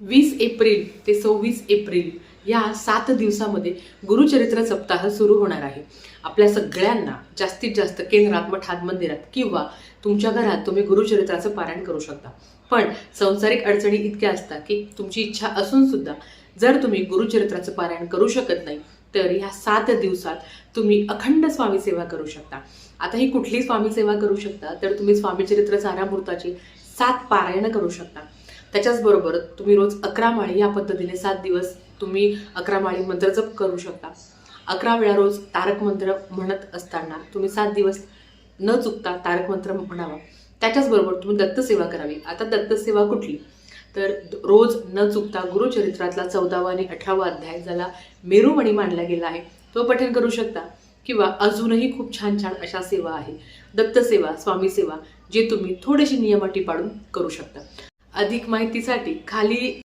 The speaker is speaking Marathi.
20 एप्रिल ते 26 एप्रिल या 7 दिवसामध्ये गुरुचरित्र सप्ताह सुरू होणार आहे। आपल्या सगळ्यांना जास्तीत जास्त केंद्रात, मठात, मंदिरात किंवा तुमच्या घरात तुम्ही गुरुचरित्राचं पारायण करू शकता। पण संसारिक अडचणी इतक्या असतात की तुमची इच्छा असून सुद्धा जर तुम्ही गुरुचरित्राचं पारायण करू शकत नाही तर या 7 दिवसात तुम्ही अखंड स्वामी सेवा करू शकता। आता ही कुठली स्वामी सेवा करू शकता तर तुम्ही स्वामी चरित्र सारामृताची 7 पारायण करू शकता। त्याच्याच बरोबर तुम्ही रोज 11 माळी या पद्धतीने 7 दिवस तुम्ही 11 माळी मंत्र जप करू शकता। 11 वेळा रोज तारक मंत्र म्हणत असताना तुम्ही 7 दिवस न चुकता तारक मंत्र म्हणावा। त्याच्याच बरोबर तुम्ही दत्त सेवा करावी। आता दत्त सेवा कुठली तर रोज न चुकता गुरुचरित्रातला 14वा आणि 18वा अध्याय ज्याला मेरुमणी मानला गेला आहे तो पठण करू शकता। किंवा अजूनही खूप छान छान अशा सेवा आहे दत्त सेवा, स्वामी सेवा जे तुम्ही थोडीशी नियम अटी पाळून करू शकता। अधिक माहितीसाठी खाली